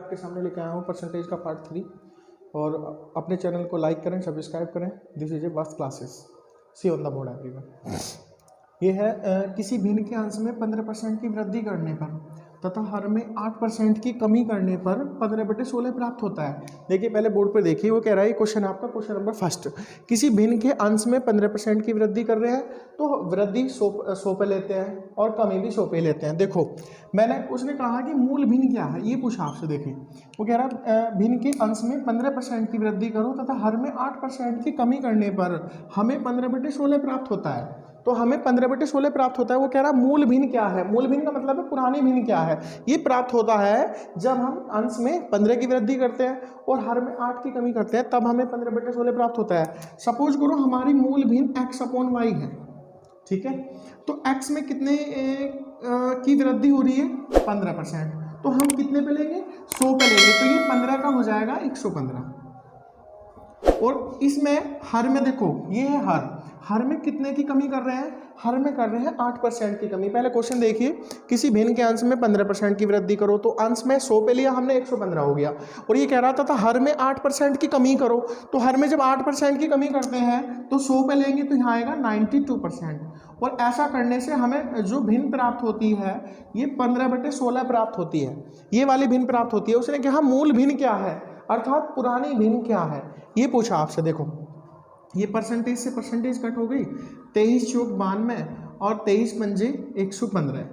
आपके सामने लेके आया हूँ परसेंटेज का पार्ट 3। और अपने चैनल को लाइक करें, सब्सक्राइब करें। This is a vast classes, see on the board everyone. ये है किसी भिन्न के अंश में 15% की वृद्धि करने पर तथा हर में 8% की कमी करने पर 15/16 प्राप्त होता है। देखिए पहले बोर्ड पर देखिए, वो कह रहा है क्वेश्चन आपका क्वेश्चन नंबर फर्स्ट, किसी भिन्न के अंश में 15% की वृद्धि कर रहे हैं तो वृद्धि 100 पे लेते हैं और कमी भी 100 पे लेते हैं। देखो उसने कहा कि मूल भिन्न क्या है, ये पूछा आपसे। देखिए वो कह रहा है भिन्न के अंश में 15% की वृद्धि करो तथा हर में 8% की कमी करने पर हमें 15/16 प्राप्त होता है। तो हमें 15/16 प्राप्त होता है। वो कह रहा है मूल भिन्न क्या है, मूल भिन्न का मतलब है पुरानी भिन्न क्या है। ये प्राप्त होता है जब हम अंश में 15 की वृद्धि करते हैं और हर में 8 की कमी करते हैं, तब हमें 15/16 प्राप्त होता है। सपोज करो हमारी मूल भिन्न x/y है, ठीक है। तो x में कितने की वृद्धि हो रही है, 15%। तो हम कितने पे लेंगे, 100 पे लेंगे। तो ये 15 का हो जाएगा 115। और इसमें हर में देखो ये है हर में कितने की कमी कर रहे हैं, हर में कर रहे हैं 8% की कमी। पहले क्वेश्चन देखिए, किसी भिन्न के अंश में 15% की वृद्धि करो, तो अंश में 100 पे लिया हमने, 115 हो गया। और ये कह रहा था हर में 8% की कमी करो, तो हर में जब 8% की कमी करते हैं तो 100 पे लेंगे तो यहाँ आएगा 92%। और ऐसा करने से हमें जो भिन्न प्राप्त होती है ये 15/16 प्राप्त होती है, ये वाली भिन्न प्राप्त होती है। उसने कहा मूल भिन्न क्या है, अर्थात पुरानी भिन्न क्या है, ये पूछा आपसे। देखो ये परसेंटेज से परसेंटेज कट हो गई, 23 चौक 92 और 23 पंजे 115।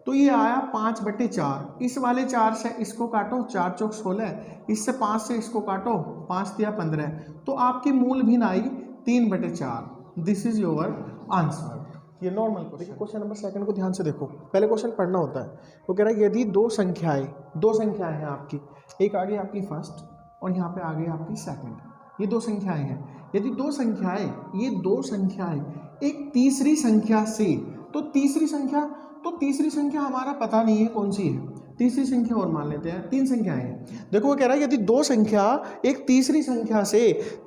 तो ये आया 5/4। इस वाले 4 से इसको काटो, 4 चौक 16, इससे 5 से इसको काटो, 5 दिया 15। तो आपकी मूल भिन्न आई 3/4। This is your answer. ये नॉर्मल क्वेश्चन नंबर सेकंड को ध्यान से देखो, पहले क्वेश्चन पढ़ना होता है। वो कह रहा है यदि दो संख्याएं हैं आपकी, एक आगे आपकी फर्स्ट और यहाँ पे आगे आपकी सेकंड, ये दो संख्याएं हैं। यदि ये दो संख्याएं एक तीसरी संख्या से, तो तीसरी संख्या हमारा पता नहीं है कौन सी है, तीसरी संख्या और मान लेते हैं, 3 संख्याएं हैं। देखो वो कह रहा है यदि दो संख्या एक तीसरी संख्या से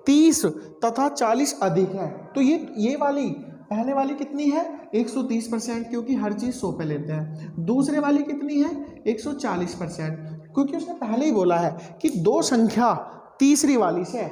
30 तथा 40 अधिक है, तो ये वाली पहले वाली कितनी है, 130%, क्योंकि हर चीज 100 पे लेते हैं। दूसरे वाली कितनी है, 140%, क्योंकि उसने पहले ही बोला है कि दो संख्या तीसरी वाली से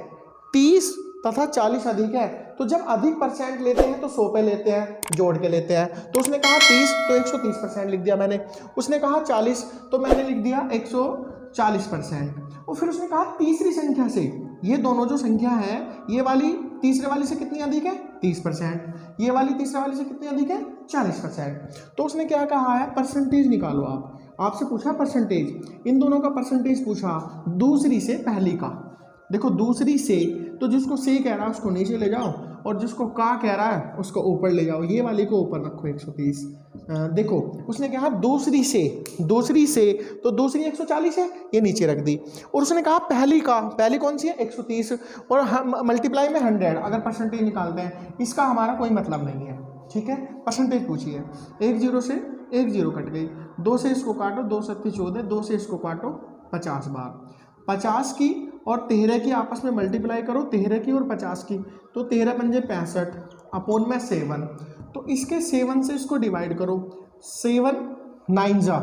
30 तथा 40 अधिक है। तो जब अधिक परसेंट लेते हैं तो 100 पे लेते हैं, जोड़ के लेते हैं। तो उसने कहा 30 तो 130% लिख दिया मैंने, उसने कहा 40 तो मैंने लिख दिया 140%। और फिर उसने कहा तीसरी संख्या से, ये दोनों जो संख्या है, ये वाली तीसरे वाली से कितनी अधिक है, 30%, ये वाली तीसरे वाली से कितनी अधिक है, 40%। तो उसने क्या कहा है, परसेंटेज निकालो। आपसे पूछा परसेंटेज, इन दोनों का परसेंटेज पूछा, दूसरी से पहली का। देखो दूसरी से, तो जिसको से कह रहा है उसको नीचे ले जाओ और जिसको का कह रहा है उसको ऊपर ले जाओ। ये वाली को ऊपर रखो 130। देखो उसने कहा दूसरी से, तो दूसरी 140 है, ये नीचे रख दी। और उसने कहा पहली का, पहली कौन सी है, 130 और मल्टीप्लाई में 100। अगर परसेंटेज निकालते हैं, इसका हमारा कोई मतलब नहीं है, ठीक है। परसेंटेज पूछिए, 1 0 से 1 0 कट गई, 2 से इसको काटो, 2 7 14, 2 से इसको काटो 50 बार, 50 की और 13 की आपस में मल्टीप्लाई करो, 13 की और 50 की, तो 13 पंजे 65 अपॉन में 7। तो इसके 7 से इसको डिवाइड करो, 7 9 जा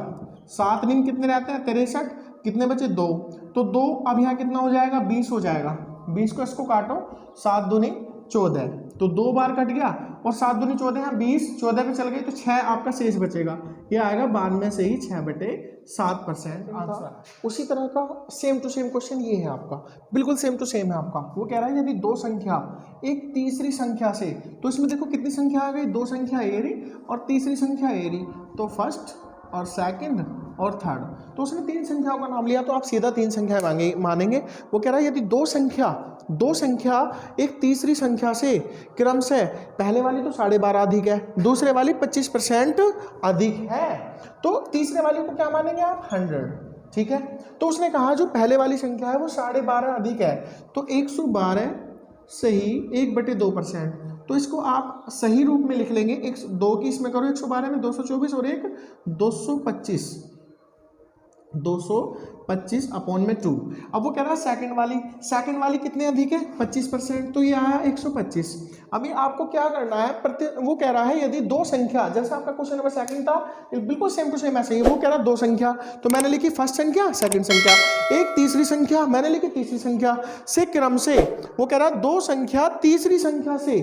7 दिन कितने रहते हैं, 63, कितने बचे 2, तो 2 अब यहाँ कितना हो जाएगा, 20 हो जाएगा। 20 को इसको काटो, 7 दूनी 14, तो 2 बार कट गया और 7 दूनी 14 है, 20 14 पे चल गई तो 6 आपका शेष बचेगा। ये आएगा 92 से ही 6/7% आंसर। उसी तरह का सेम टू सेम क्वेश्चन ये है आपका, बिल्कुल सेम टू सेम है आपका। वो कह रहा है यदि दो संख्या एक तीसरी संख्या से, तो इसमें देखो कितनी संख्या आ गई, 2 संख्या ए रही और तीसरी संख्या ए रही, तो फर्स्ट और सेकंड और थर्ड, तो उसने 3 संख्याओं का नाम लिया, तो आप सीधा 3 संख्या मानेंगे। वो कह रहा है यदि दो संख्या एक तीसरी संख्या से क्रम से, पहले वाली तो 12.5 अधिक है, दूसरे वाली 25% अधिक है, तो तीसरे वाली को क्या मानेंगे आप, 100, ठीक है। तो उसने कहा जो पहले वाली संख्या है वो 12.5 अधिक है, तो 112 सही 1/2%। तो इसको आप सही रूप में लिख लेंगे, 2 की इसमें करो, 112 में 224 और 1 225, 225 अपॉन में 2। अब वो कह रहा है सेकंड वाली कितने अधिक है 25%, तो ये आया 125। अभी आपको क्या करना है, वो कह रहा है यदि दो संख्या, जैसे आपका क्वेश्चन नंबर सेकंड था बिल्कुल सेम टू सेम ऐसे ही, वो कह रहा है दो संख्या, तो मैंने लिखी फर्स्ट संख्या सेकंड संख्या, एक तीसरी संख्या मैंने लिखी तीसरी संख्या से क्रम से, वो कह रहा है दो संख्या तीसरी संख्या से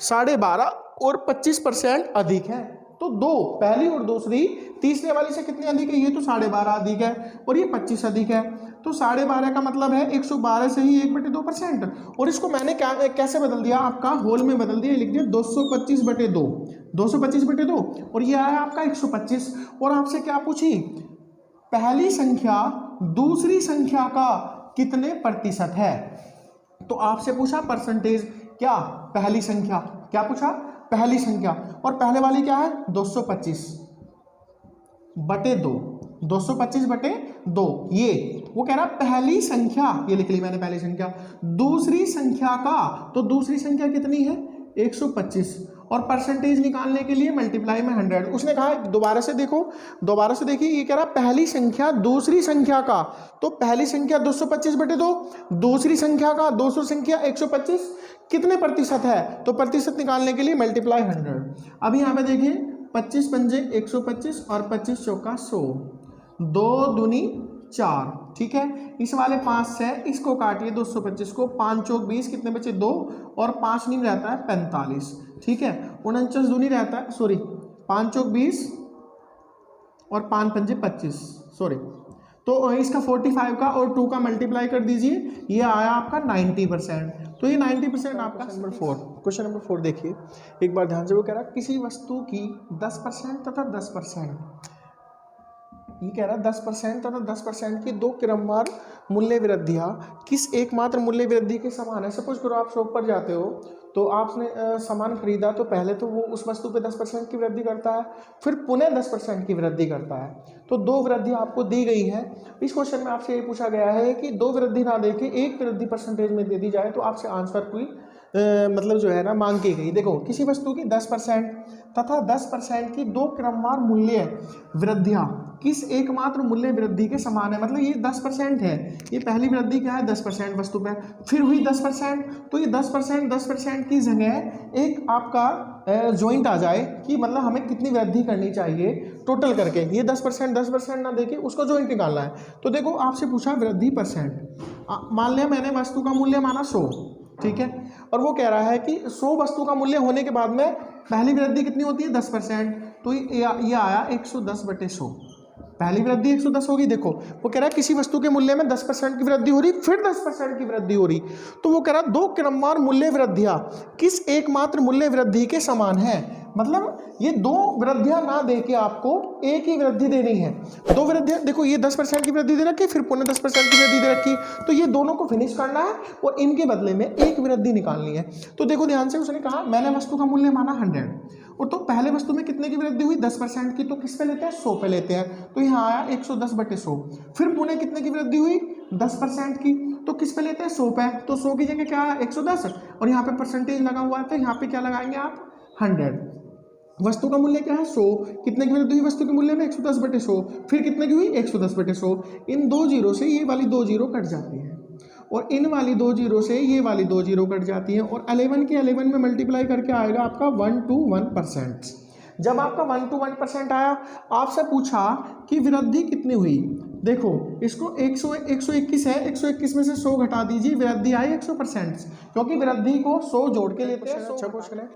12.5 और 25% अधिक है, तो दो पहली और दूसरी तीसरे वाली से कितनी अधिक है, ये तो 12.5 अधिक है और ये 25 अधिक है, तो 12.5 का मतलब है 112 से ही 1/2%, और इसको मैंने कैसे बदल दिया, आपका होल में बदल दिया, लिख दिया 225/2, 225/2, और ये आया आपका 125। और आपसे क्या पूछी, पहली संख्या दूसरी संख्या का कितने प्रतिशत है, तो आपसे पूछा परसेंटेज, क्या पहली संख्या, क्या पूछा पहली संख्या, और पहले वाली क्या है 225/2, 225/2, ये वो कह रहा पहली संख्या, ये लिख ली मैंने पहली संख्या, दूसरी संख्या का, तो दूसरी संख्या कितनी है 125, और परसेंटेज निकालने के लिए मल्टीप्लाई में 100। उसने कहा दोबारा से देखो, दोबारा से देखिए, ये कह रहा पहली संख्या दूसरी संख्या का, तो पहली संख्या 225/2, दूसरी संख्या का दूसरी संख्या 125, कितने प्रतिशत है, तो प्रतिशत निकालने के लिए मल्टीप्लाई 100। अब यहाँ पे देखिए 25 पंजे 125 और 25 चौका 100, 2 दूनी 4, ठीक है, इस वाले 5 से इसको काटिए 225 को, 5 चौक 20, कितने बचे 2, और 5 नीम रहता है 45, ठीक है, 49 दूनी रहता है, सॉरी 5 चौक 20 और 5 पंजे 25, सॉरी, तो इसका 45 का और 2 का मल्टीप्लाई कर दीजिए, ये आया आपका 90%, तो ये 90% आपका नंबर 4। क्वेश्चन नंबर 4 देखिए एक बार ध्यान से, वो कह रहा है किसी वस्तु की 10% तथा 10%, ये कह रहा है 10% तथा 10% की दो क्रमवार मूल्य वृद्धियाँ किस एकमात्र मूल्य वृद्धि के समान है। सपोज करो आप शॉप पर जाते हो, तो आपने सामान खरीदा, तो पहले तो वो उस वस्तु पे 10% की वृद्धि करता है, फिर पुनः 10% की वृद्धि करता है, तो दो वृद्धि आपको दी गई है। इस क्वेश्चन में आपसे ये पूछा गया है कि दो वृद्धि ना देके एक वृद्धि परसेंटेज में दे दी जाए, तो आपसे आंसर कोई मतलब जो है ना मांग की गई। देखो किसी वस्तु की 10% तथा 10% की दो क्रमवार मूल्य वृद्धियाँ किस एकमात्र मूल्य वृद्धि के समान है, मतलब ये 10% है, ये पहली वृद्धि क्या है 10% वस्तु पे, फिर हुई 10%, तो ये 10% की जगह एक आपका जॉइंट आ जाए कि मतलब हमें कितनी वृद्धि करनी चाहिए टोटल करके, ये 10% ना देके उसको जॉइंट निकालना है। तो देखो आपसे पूछा वृद्धि परसेंट, मान लिया मैंने वस्तु का मूल्य माना 100, ठीक है, और वो कह रहा है कि 100 वस्तु का मूल्य होने के बाद में पहली वृद्धि कितनी होती है 10%, तो ये आया 110/100, पहली वृद्धि 110 होगी। देखो वो कह रहा है किसी वस्तु के मूल्य में 10% की वृद्धि हो रही, फिर 10% की वृद्धि हो रही, तो वो कह रहा है दो क्रमवार मूल्य वृद्धियां किस एकमात्र मूल्य वृद्धि के समान है, मतलब ये दो वृद्धियां ना देके आपको एक ही वृद्धि देनी है। दो वृद्धियां देखो, ये 10% की वृद्धि दे रखी, फिर पुनः 10% की वृद्धि दे रखी, तो ये दोनों को फिनिश करना है और इनके बदले में एक वृद्धि निकालनी है। तो देखो ध्यान से, उसने कहा मैंने वस्तु का मूल्य माना 100, और तो पहले वस्तु में कितने की वृद्धि हुई 10% की, तो किस पे लेते हैं 100 पे लेते हैं, तो यहाँ आया 110/100, फिर पुनः कितने की वृद्धि हुई 10% की, तो किस पे लेते हैं 100 पे, तो 100 की जगह क्या है 110, और यहाँ पे परसेंटेज लगा हुआ है, तो यहाँ पे क्या लगाएंगे आप 100। वस्तु का मूल्य क्या है 100, कितने की वृद्धि हुई वस्तु के मूल्य में 110/100, फिर कितने की हुई 110/100, इन दो जीरो से ये वाली दो जीरो कट जाती है, और इन वाली दो जीरो से ये वाली दो जीरो कट जाती है, और 11 के 11 में मल्टीप्लाई करके आएगा आपका 1:1%। जब आपका 1:1% आया, आपसे पूछा कि वृद्धि कितनी हुई, देखो इसको 121 है, 121 में से 100 घटा दीजिए, वृद्धि आई 100%, क्योंकि वृद्धि को 100 जोड़ के लेते हैं। अच्छा क्वेश्चन है,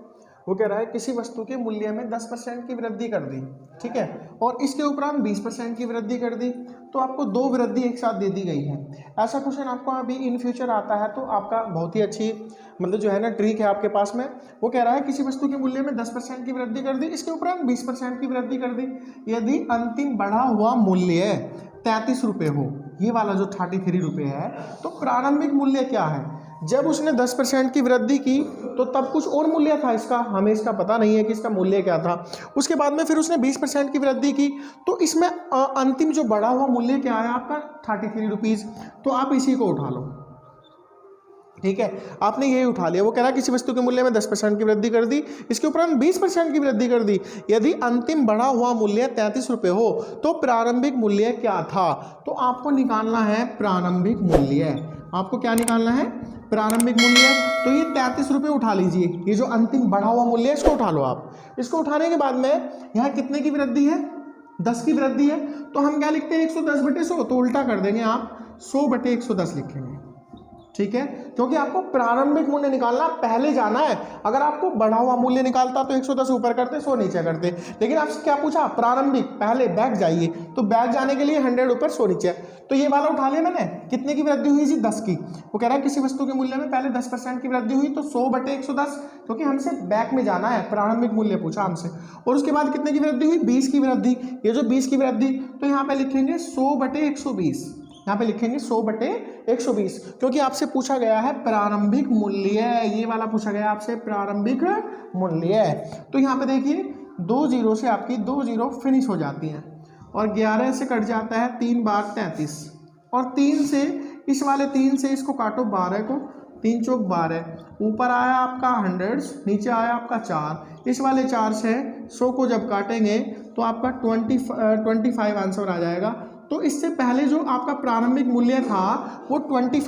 वो कह रहा है किसी वस्तु के मूल्य में 10% की वृद्धि कर दी, ठीक है, और इसके उपरांत 20% की वृद्धि कर दी, तो आपको दो वृद्धि एक साथ दे दी गई है। ऐसा क्वेश्चन आपको अभी इन फ्यूचर आता है, तो आपका बहुत ही अच्छी मतलब जो है ना ट्रिक है आपके पास में। वो कह रहा है किसी वस्तु के मूल्य में 10% की वृद्धि कर दी, इसके उपरांत 20% की वृद्धि कर दी, यदि अंतिम बढ़ा हुआ मूल्य 33 रुपये हो, ये वाला जो 33 रुपये है, तो प्रारंभिक मूल्य क्या है। जब उसने 10% की वृद्धि की तो तब कुछ और मूल्य था इसका, हमें इसका पता नहीं है कि इसका मूल्य क्या था। उसके बाद में फिर उसने 20% की वृद्धि की, तो इसमें अंतिम जो बढ़ा हुआ मूल्य क्या है आपका 33 रुपीज़, तो आप इसी को उठा लो, ठीक है, आपने यही उठा लिया। वो कह रहा है किसी वस्तु के मूल्य में 10% की वृद्धि कर दी, इसके उपरांत 20% की वृद्धि कर दी। यदि अंतिम बढ़ा हुआ मूल्य 33 रुपये हो तो प्रारंभिक मूल्य क्या था? तो आपको निकालना है प्रारंभिक मूल्य। आपको क्या निकालना है? प्रारंभिक मूल्य। तो ये 33 रुपये उठा लीजिए, ये जो अंतिम बढ़ा हुआ मूल्य है इसको उठा लो आप। इसको उठाने के बाद में यहाँ कितने की वृद्धि है? 10 की वृद्धि है। तो हम क्या लिखते हैं? 110/100, तो उल्टा कर देंगे आप, 100/110 लिखेंगे। ठीक है, क्योंकि आपको प्रारंभिक मूल्य निकालना, पहले जाना है। अगर आपको बढ़ा हुआ मूल्य निकालता तो 110 ऊपर करते, 100 नीचे करते, लेकिन आपसे क्या पूछा? प्रारंभिक, पहले बैक जाइए, तो बैक जाने के लिए 100 ऊपर 100 नीचे। तो ये वाला उठा लिया मैंने। कितने की वृद्धि हुई जी? 10 की। वो कह रहा है किसी वस्तु के मूल्य में पहले 10% की वृद्धि हुई, तो 100/110, क्योंकि हमसे बैक में जाना है, प्रारंभिक मूल्य पूछा हमसे। और उसके बाद कितने की वृद्धि हुई? 20 की वृद्धि। ये जो 20 की वृद्धि, तो यहाँ पे लिखेंगे 100/120, यहाँ पे लिखेंगे 100/120, क्योंकि आपसे पूछा गया है प्रारंभिक मूल्य। ये वाला पूछा गया आपसे प्रारंभिक मूल्य। तो यहाँ पे देखिए 2 जीरो से आपकी 2 जीरो फिनिश हो जाती हैं, और 11 से कट जाता है 3 बार 33, और 3 से, इस वाले 3 से इसको काटो 12 को, 3 चौक 12, ऊपर आया आपका 100, नीचे आया आपका 4, इस वाले 4 से 100 को जब काटेंगे तो आपका 25 आंसर आ जाएगा। तो इससे पहले जो आपका प्रारंभिक मूल्य था वो 25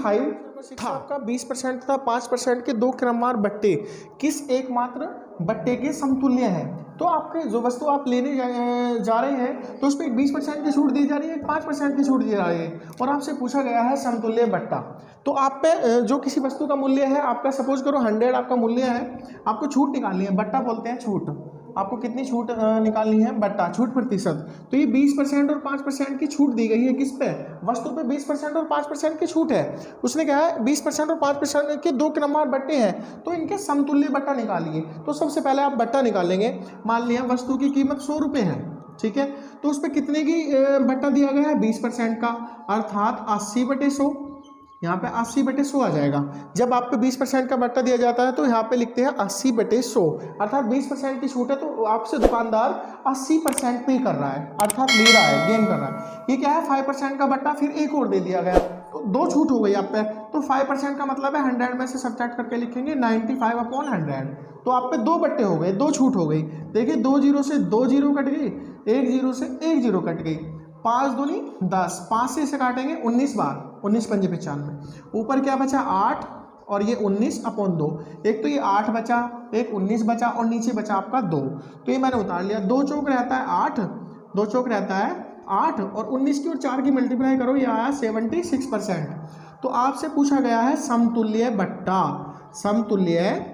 था। आपका 20% था, 5% के 2 क्रमवार बट्टे किस एकमात्र बट्टे के समतुल्य हैं? तो आपके जो वस्तु आप लेने जा रहे हैं तो उस पर 20% की छूट दी जा रही है, 5% की छूट दी जा रही है, और आपसे पूछा गया है समतुल्य बट्टा। तो आप पे जो किसी वस्तु का मूल्य है, आपका सपोज करो 100 आपका मूल्य है, आपको छूट निकालनी है, बट्टा बोलते हैं छूट। आपको कितनी छूट निकालनी है? बट्टा, छूट प्रतिशत। तो ये 20% और 5% की छूट दी गई है। किस पे? वस्तु पे 20% और 5% की छूट है। उसने कहा है 20% और 5% के 2 क्रमवार बट्टे हैं, तो इनके समतुल्य बट्टा निकालिए। तो सबसे पहले आप बट्टा निकालेंगे। मान लिया वस्तु की कीमत 100 रुपये है, ठीक है, तो उस पर कितने की बट्टा दिया गया है? 20% का, अर्थात 80/100। यहाँ पे 80/100 आ जाएगा। जब आप पे 20% का बट्टा दिया जाता है तो यहाँ पे लिखते हैं 80/100, अर्थात 20% की छूट है, तो आपसे दुकानदार 80% पे कर रहा है, अर्थात ले रहा है, गेन कर रहा है। ये क्या है? 5% का बट्टा फिर एक और दे दिया गया, तो 2 छूट हो गई आप पे। तो 5% का मतलब है 100 में से सब्ट्रैक्ट करके लिखेंगे 95/100। तो आप पे 2 बट्टे हो गए, 2 छूट हो गई। देखिए 2 जीरो से 2 जीरो कट गई, 1 जीरो से 1 जीरो कट गई, 5 दूनी 10, 5 से इसे काटेंगे 19 बार, 19 पंजे 95। ऊपर क्या बचा? 8, और ये 19/2। एक तो ये 8 बचा, एक 19 बचा, और नीचे बचा आपका 2। तो ये मैंने उतार लिया। 2 चौक रहता है 8, 2 चौक रहता है 8, और 19 की और 4 की मल्टीप्लाई करो, ये आया 76%। तो आपसे पूछा गया है समतुल्य बट्टा। समतुल्य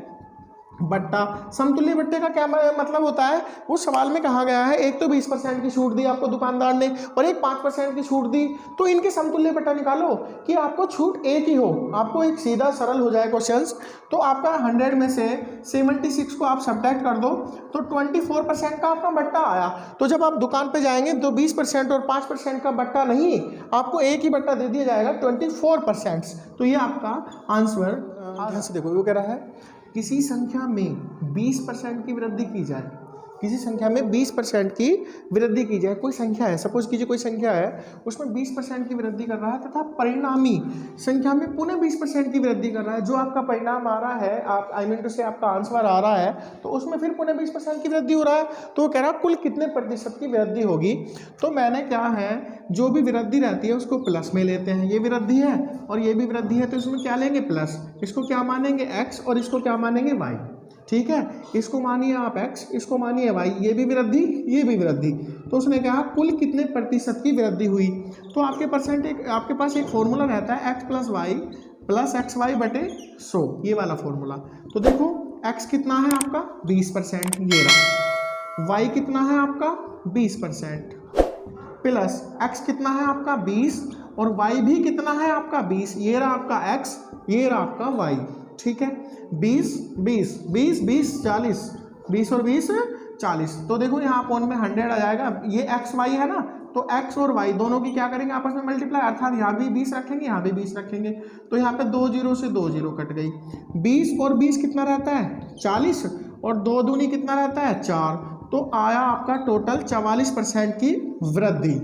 बट्टा, समतुल्य बट्टे का क्या मतलब होता है? उस सवाल में कहा गया है एक तो 20% की छूट दी आपको दुकानदार ने, और एक 5% की छूट दी, तो इनके समतुल्य बट्टा निकालो कि आपको छूट एक ही हो। आपको एक सीधा सरल हो जाए क्वेश्चंस। तो आपका 100 में से 76 को आप सब्ट्रैक्ट कर दो, तो 24% का आपका बट्टा आया। तो जब आप दुकान पे जाएंगे तो 20% और 5% का बट्टा नहीं, आपको एक ही बट्टा दे दिया जाएगा, 24%। तो ये आपका आंसर। ध्यान से देखो, वो कह रहा है किसी संख्या में 20% की वृद्धि की जाए, किसी संख्या में 20% की वृद्धि की जाए। कोई संख्या है, सपोज कीजिए कोई संख्या है, उसमें 20% की वृद्धि कर रहा है, तथा परिणामी संख्या में पुनः 20% की वृद्धि कर रहा है। जो आपका परिणाम आ रहा है, आप आई मीन टू से आपका आंसर आ रहा है, तो उसमें फिर पुनः 20% की वृद्धि हो रहा है। तो वो कह रहा है कुल कितने प्रतिशत की वृद्धि होगी? तो मैंने क्या है, जो भी वृद्धि रहती है उसको प्लस में लेते हैं। ये वृद्धि है और ये भी वृद्धि है, तो इसमें क्या लेंगे? प्लस। इसको क्या मानेंगे? एक्स, और इसको क्या मानेंगे? वाई। ठीक है, इसको मानिए आप x, इसको मानिए y, ये भी वृद्धि, ये भी वृद्धि। तो उसने कहा कुल कितने प्रतिशत की वृद्धि हुई? तो आपके पास एक फॉर्मूला रहता है x + y + xy/100, ये वाला फॉर्मूला। तो देखो x कितना है आपका? 20%, ये रहा। y कितना है आपका? 20%, प्लस x कितना है आपका? 20, और y भी कितना है आपका? 20, ये रहा आपका x, ये रहा आपका y। ठीक है, 20 20 20 20 40, 20 और 20 40। तो देखो यहाँ पॉइंट में 100 आ जाएगा। ये एक्स वाई है ना, तो एक्स और वाई दोनों की क्या करेंगे? आपस में मल्टीप्लाई, अर्थात यहाँ भी 20 रखेंगे, यहाँ भी 20 रखेंगे। तो यहाँ पे 2 जीरो से 2 जीरो कट गई। 20 और 20 कितना रहता है? 40, और 2 दूनी कितना रहता है? 4। तो आया आपका टोटल 44% की वृद्धि।